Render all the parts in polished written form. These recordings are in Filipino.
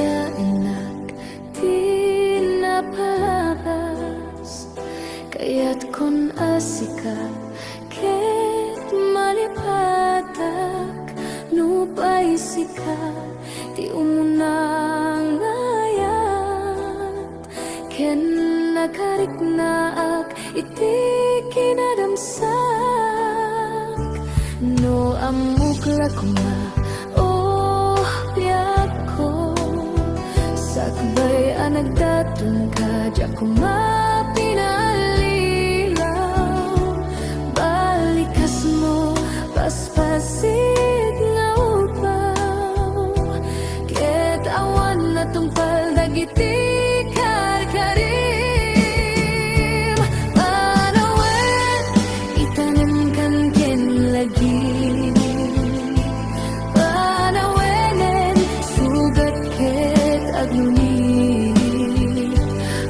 inak di napalabas, kaya't kun asika ket malipatak nupay sika ti umunang ayat ken nakarik naak iti kinadamsak no amukla kuma oh biyak ko sakbay anagdatong kadya kumapinalilaw balikas mo paspasit nga upaw ket awan na tungpal dagiti karkarim panawen itanim kan ken lagi panawenen sugat ket agluni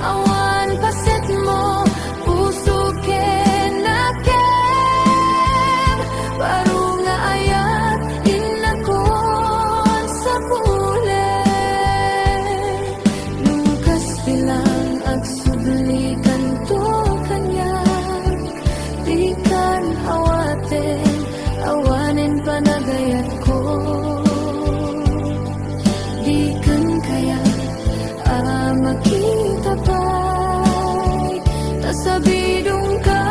awan paset mo puso ken nakem baru nga ayat inakon sa pule lukas bilang agsublikan to kanyak di kan awaten awanen panagayat ko di kan kaya makita pa'y nasabidong ka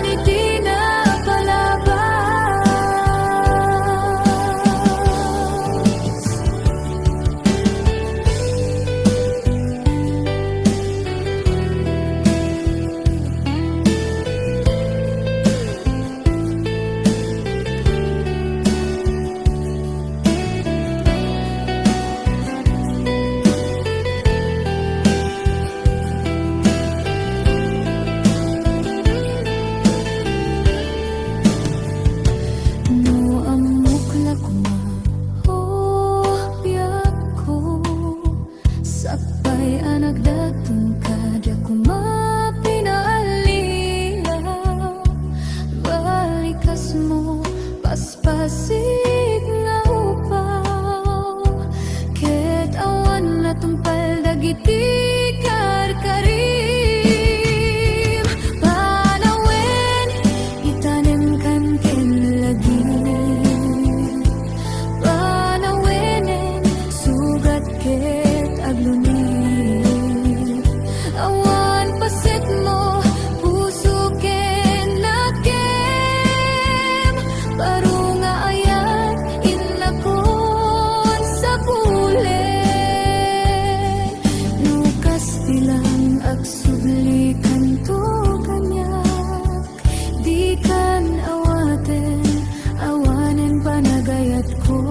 ni di na palabas. No amukla kuma oh biyak ko sakbay anagdatong kadya kumapinalilaw balikas mo paspasit nga upaw ket awan na tungpal dagiti karkarim panawen itanim kan ken lagi panawenen sugat ket agluni awan paset mo puso ken nakem baru nga ayat inakon sa pule lukas bilang agsublikan to kanyak di kan awaten awanen panagayat ko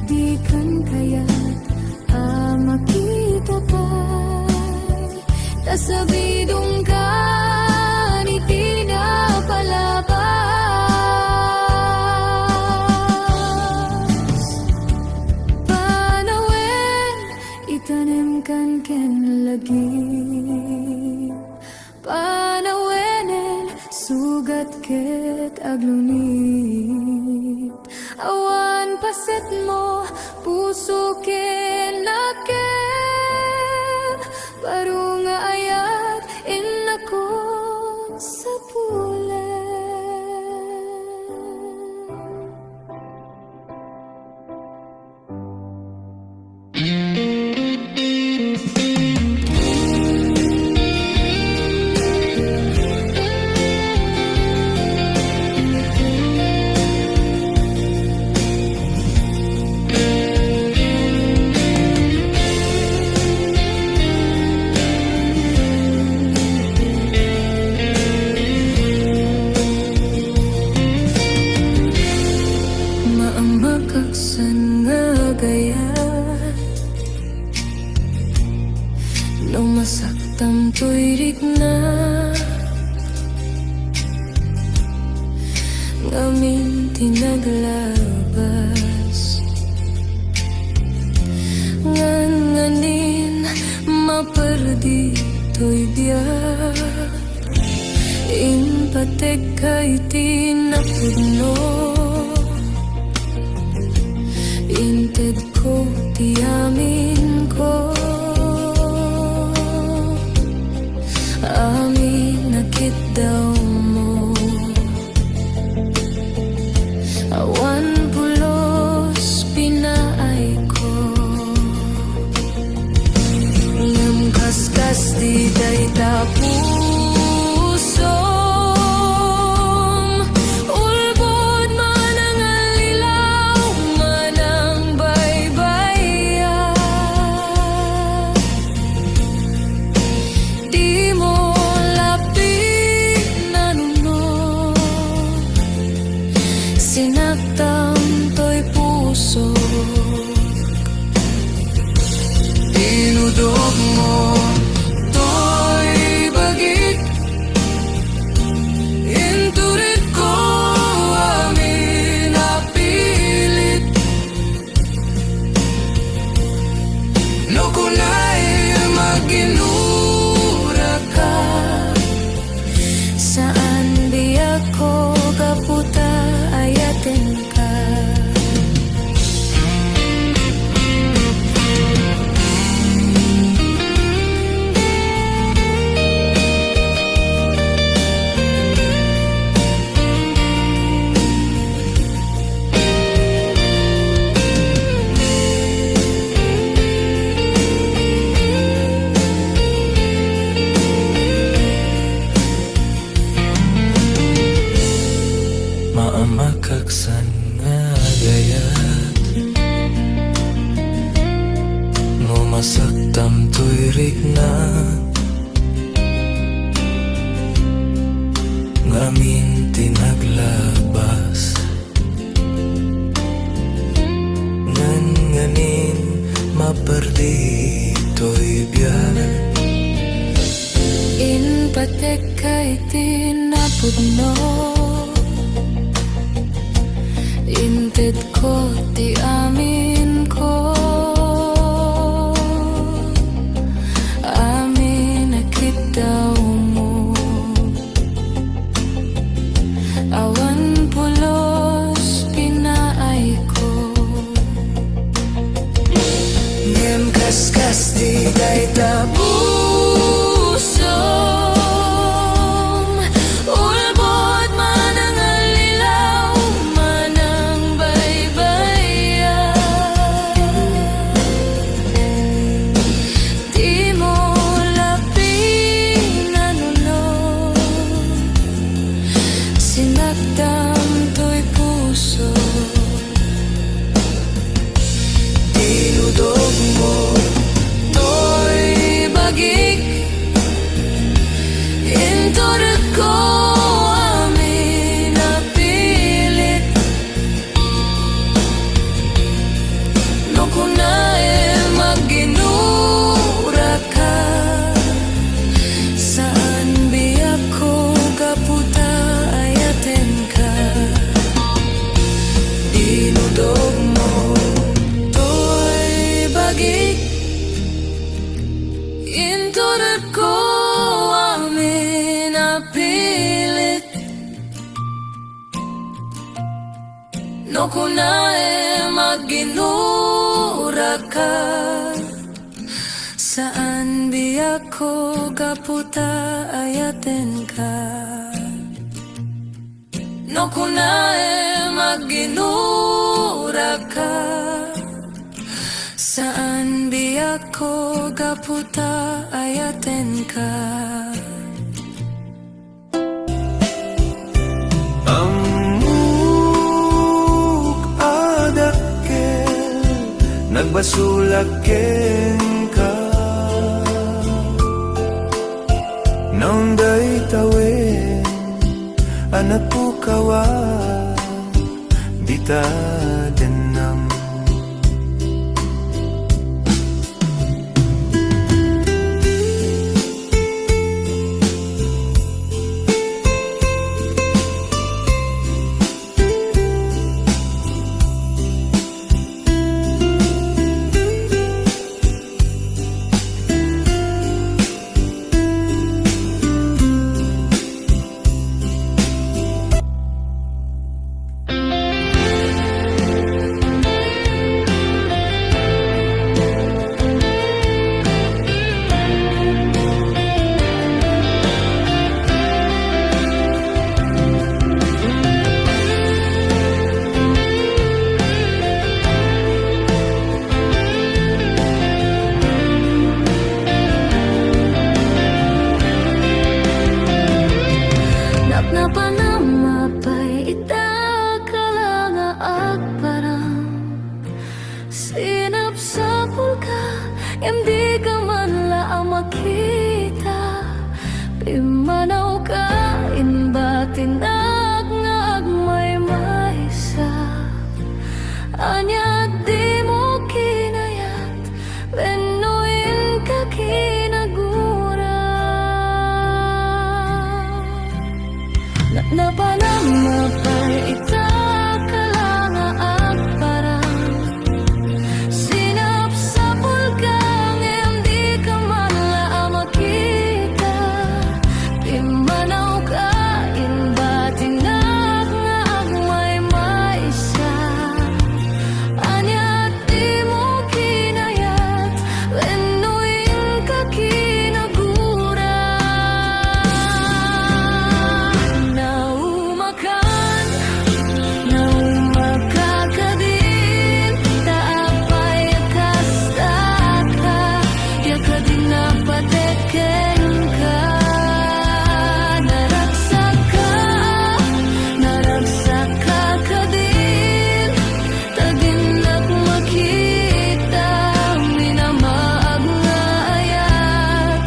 di kan kayat makita pa'y tasabidong ka ni di na palabas panawen itanim kan ken lagi panawenen sugat ket aglunit awan paset mo puso ken nakem baru nga ayat inakon sa pule. Maambakaksan nga gaya no masaktam to'y rigna ngamin tinaglabas nganganin maperdi to'y biyak impatek kay tinapudno Inted ko, tiyamin ko. Amin nakit daw mo. Awan pulos pinaay ko. Ngam kaskas di day tapusom. Ulbod man ang alilaw, man ang baybaya. Di mo lapit na nuno, sinaktan to'y puso. Dinudog mo to'y bagik. Inturit ko amin napilit. No kunay maginura ka. Saan di ako kaputa ayatin ka. Maamakaksan nga gayat mo masaktam to'y rikna. Ngamin tinaglabas nganin maperdi to'y biyan. In patek kay tinapudno. Inted ko, ti amin ko. Amin nakit daw mo. Awan pulos pinaay ko. Ngem kaskas di day tapusom. Ulbod man ang alilaw, man ang baybaya. Di mo lapin na nuno, sinaktan to'y puso. Dinudog mo to'y bagik. Inturit ko amin napilit. No kunay maginura ka. Saan biyak ko kaputa ayaten ka. Dinudog mo to'y bagik. Inturit ko amin napilit. No kunay maginura ka. Saan biyak ko kaputa ayaten ka. No kunay maginura ka. Saan biyak ko kaputa ayaten ka. Amuk adakkel nagbasulaken ka. Nang day tawin anak po kawa dita denam. Sinapsapul ka, hindi ka man laang makita. Pimanaw ka, inbatinag nga agmay maysa. Anya di mo kinayat, benuin ka kinagura. Napanamapar ita ka lang ang parang. Sinapsapul ka, hindi ka man laang makita. Pimanaw ka, inbatinag nga agmay maysa. Anya di mo kinayat, benuin ka kinagura. Naumakan ka din, taapay kasta ka, ya ka din napateken ka. Naragsak ka din, taginak makita. Minamaag nga ayat,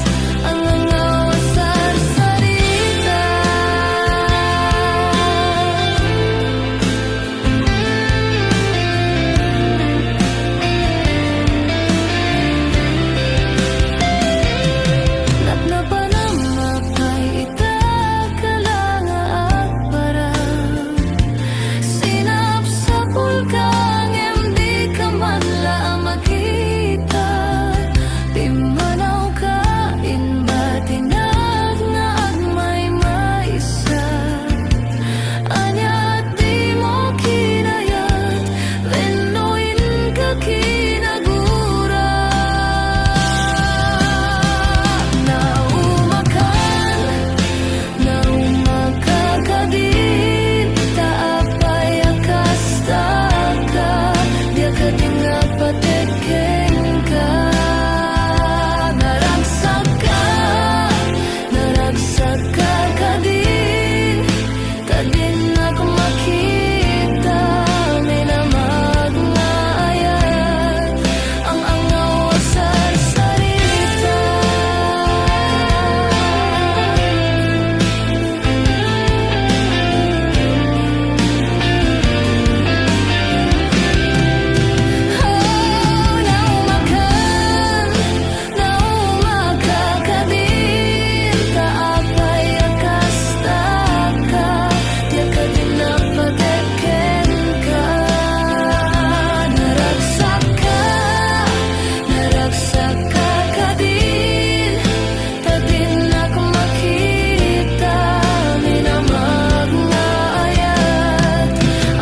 ang angaw sarsarita. Napanamapay ita ka lang at parang. Sinapsapul ka, hindi ka man laang makita. Pimanaw ka, inbatinag nga agmay maysa. Anya di mo kinayat, benuin ka kinagura. Naumakan ka din, taapay kasta ka, di ka din napateken ka. Naragsak ka din, taginak makita. Minamag nga ayat, ang angaw sarsarita. Naumakan ka din, taapay kasta ka, di ka din napateken ka. Naragsak ka din, taginak makita. Minamag nga ayat,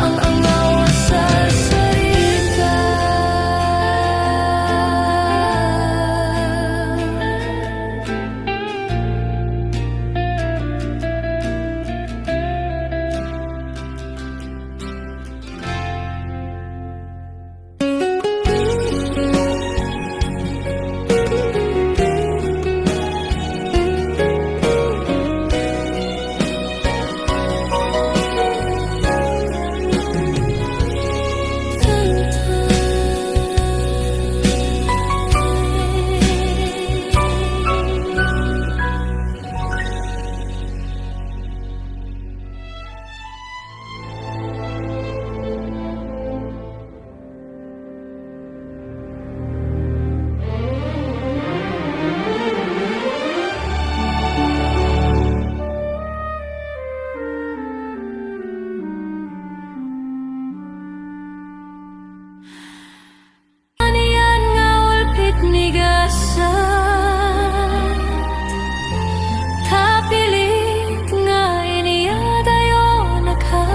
ang angaw sarsarita. Aniyan nga ulpit ni gasat, tapilit nga iniyadayo naka.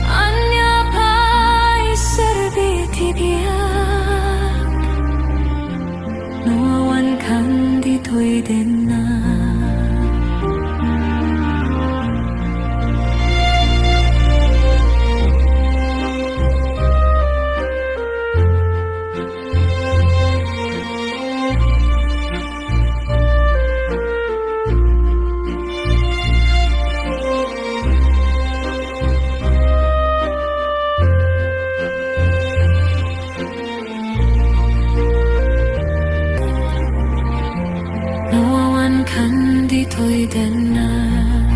Anya pa'y serbiti biyak, nuawan kan dito'y din na. dito'y danan.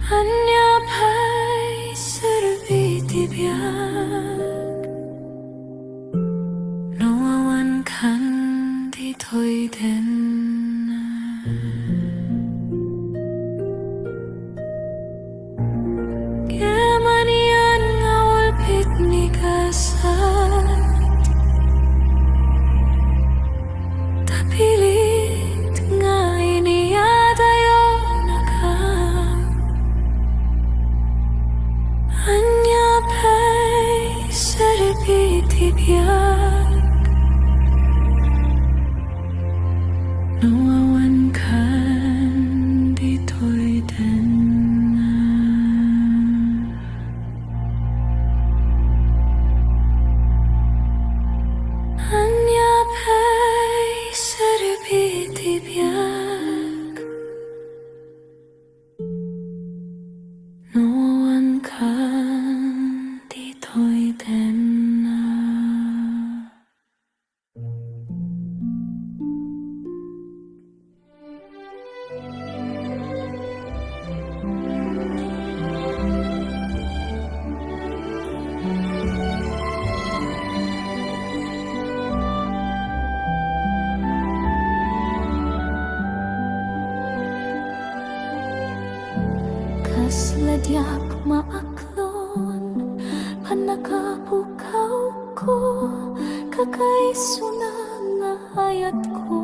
Anyapay serbi biyak, noawan kan dito'y danan. Kemanian ngawal pitni kasat, tapilit nga iniyadayo naka. Anyapay serbi biyak, noawan kan dito'y danan. Anyapay serbi biyak, noawan kan dito'y danan. Kasladyak maaklon, panakapukaw ko, kakaisuna nga hayat ko.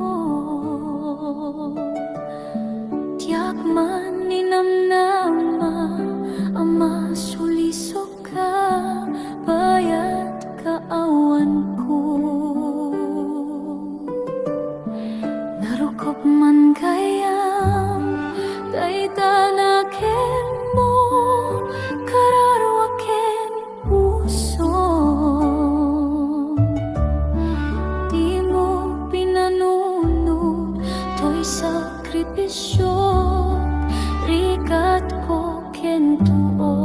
Tiyak man ninamnama, ama sulisok ka, bayat kaawan ko. Narukop man kayang, daitanakin mo, kararwakin puso. Di mo pinanunod, to'y sakripisyo, rikat ko kentuo.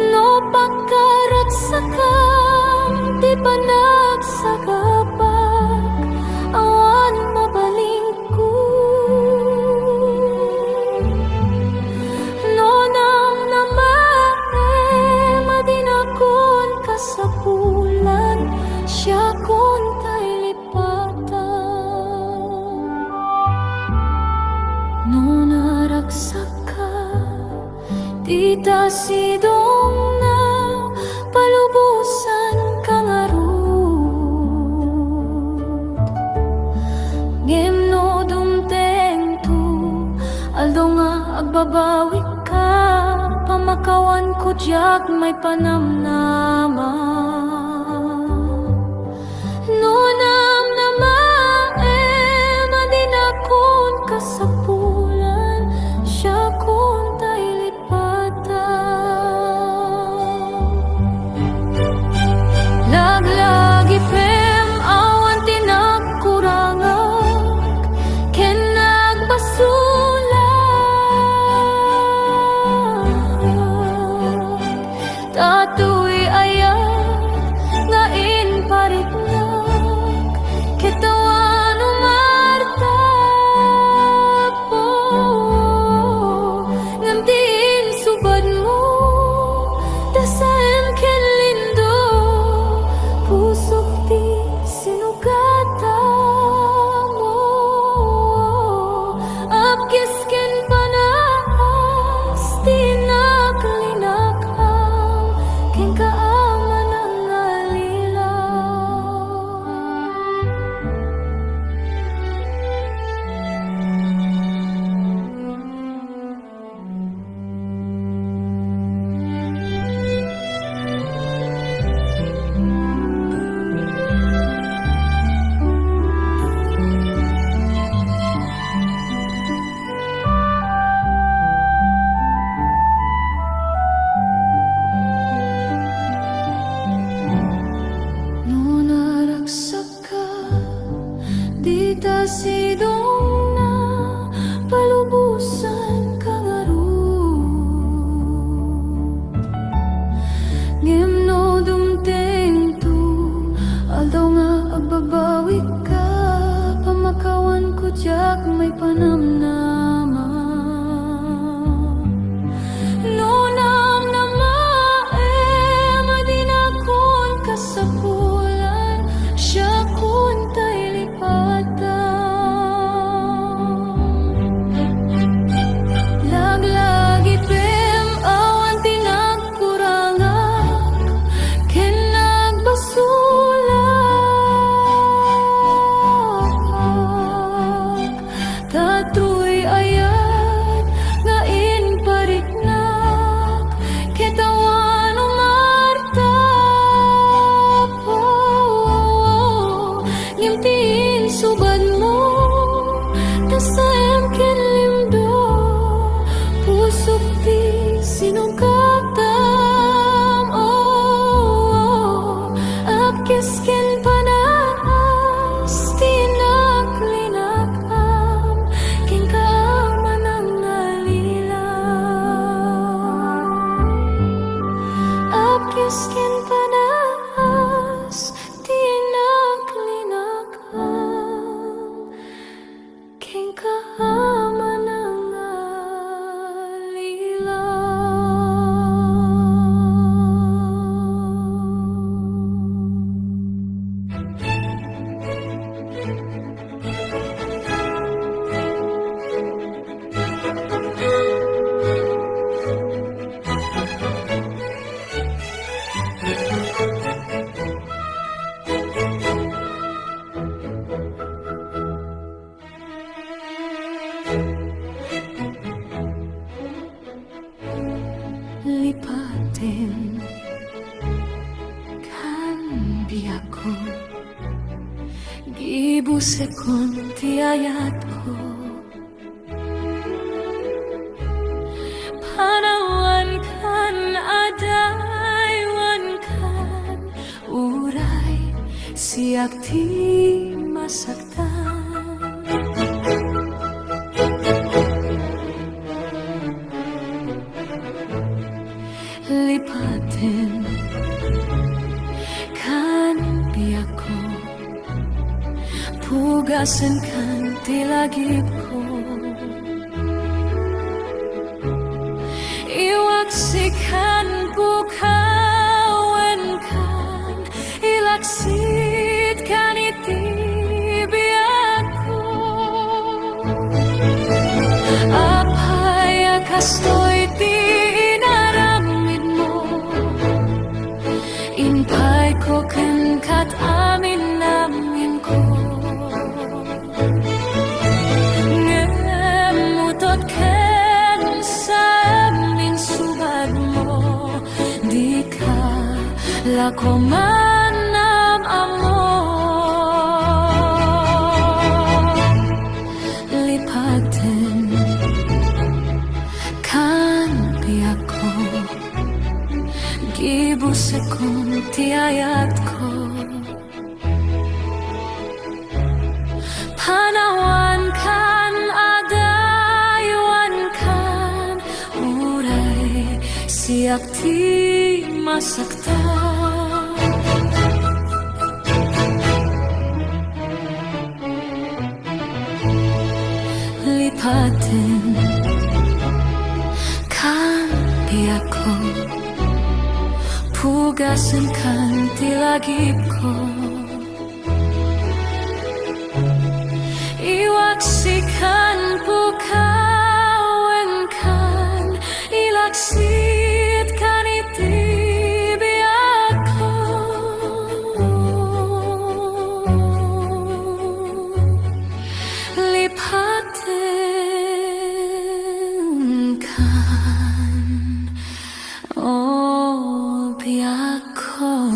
No pagkarat sakam, di pa nagsagabag, awan mabaling ko. No nang namae, madinakon ka sa bulan, siya kon tay lipatan. No naragsak ka, di ta sidong na palubusan kang arut. Ngem no dumteng tu, aldo nga agbabawi ka, pamakawan ko diyak may panamnama. No namnama madinakon ka sa bulan, siya kon tay lipatan. Laglagi pem awan tinakurangag, ken nagbasulat, tato'y ayat pag may panamnama. Nunang namae, madinakon kasapulan, siya kun tay lipatan. Laglagi pem awan tinagkurangak, ken nagbasulak. Tatuy ayat nga inpariknak, ketawan umartap. Ngimtiin subad mo, tasayam ken limdo, pusok ti sinungkatam. Apkis ken panas, tinaklinakam, ken kaaman ang nalilang. Apkis ken panas, tinaklinakam, ken kaaman ang nalilang. Lipatin kan biyako, gibusekon ti ayat ko. Panawan kan adaywan kan uray, siyak ti masaktan. Lipatin kan biyako, pugasan kan tilagip ko. Iwaksikan bukawan kan, ilaksit kan itibiyak ko. Apaya kastoy ti inaramid mo, inpay ko ken kat amin namin ko. Ngemutot ken sa amin subad mo, di ka lako manam amo. Lipatin kan biyako, gibusekon ti ayat ko. Panawan kan adaywan kan uray, siyak ti masaktan. Lipatin kan biyako, pugasan kan tilagip ko. Iwaksikan bukawan kan, ilaksit kan itibiyak ko. Lipatin kan, oh biyako.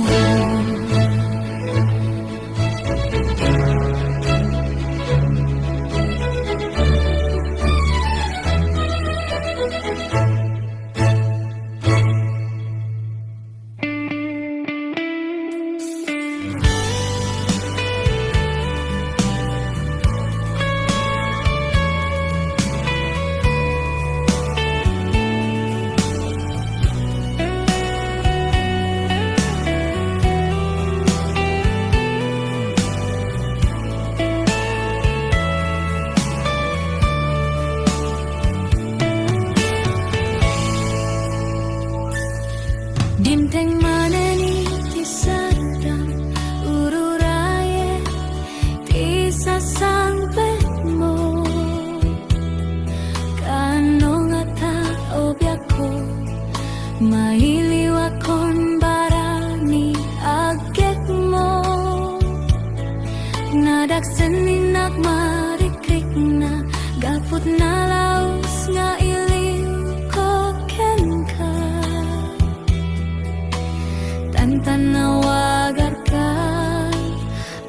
Dimteng maneni tisadam ururaye tisa sangpetmo kanongata obyako mailiwakon barani agekmo nadaksenin marikrik na gaput na laus nga iliw ko kenka tantanawagarkan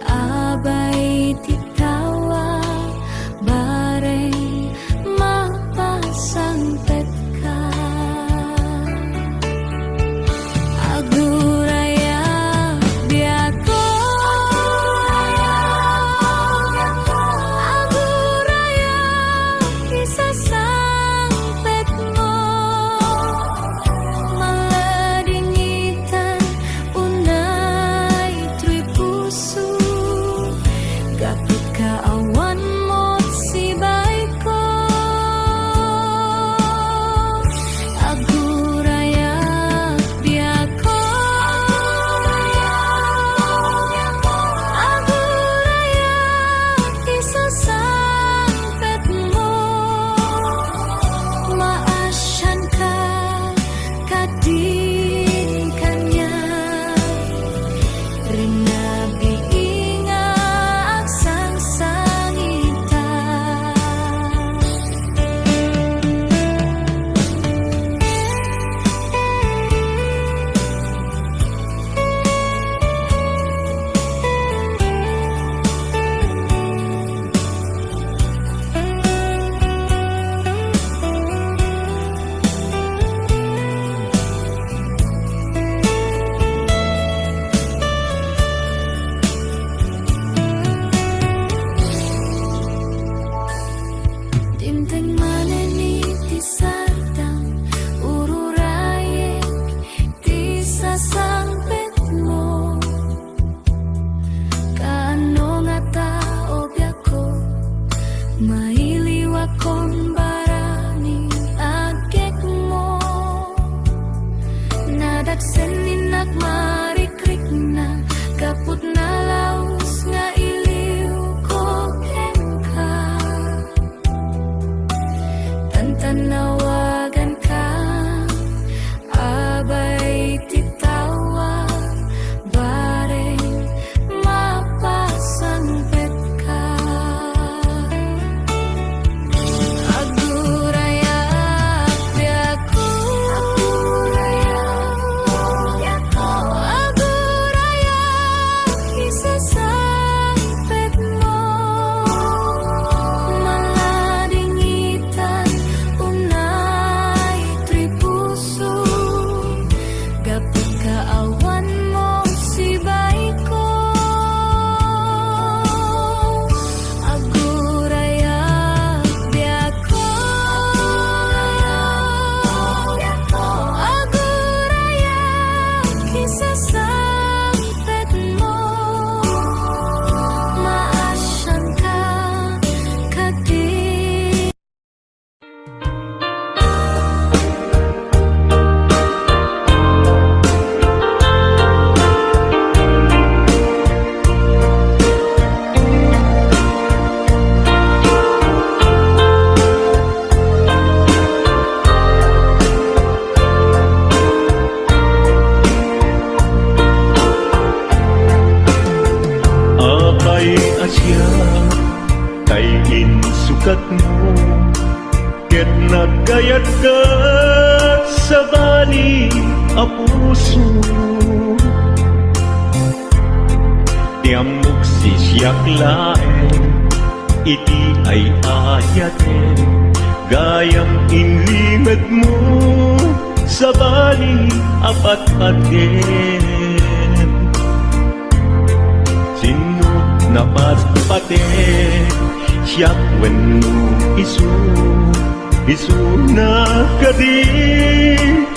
abay titawa bareng mapasangpet ka aguraya biako aguraya isasangpet mo maladingitan unay tuy puso gapit ka awan mo't sibay ko aguraya biako aguraya isasangpet mo maasyan ka kadin kanya rinabiinga ang sangsangita Dimteng maneni tisadam ururaye tisasangpet mo kanongata obyako mailiwakon barani agekmo nadaksenin marikrik na gaput na laus nga iliw ko kenka tantanawagan ka abay titawa bareng mapasangpet ka aguraya biako aguraya isasangpet mo maladingitan unay tuy puso gapit ka awan mo sibay ko aguraya biako aguraya isasangpet mo maasyan ka kadin Apay asya kay insukat mo ket nagkayat ka sa bali a puso tiamok si siyak laeng iti ay ayaten gayam inlimet mo sa bali apat paten sinut na patpaten siyak wenno isu na kadin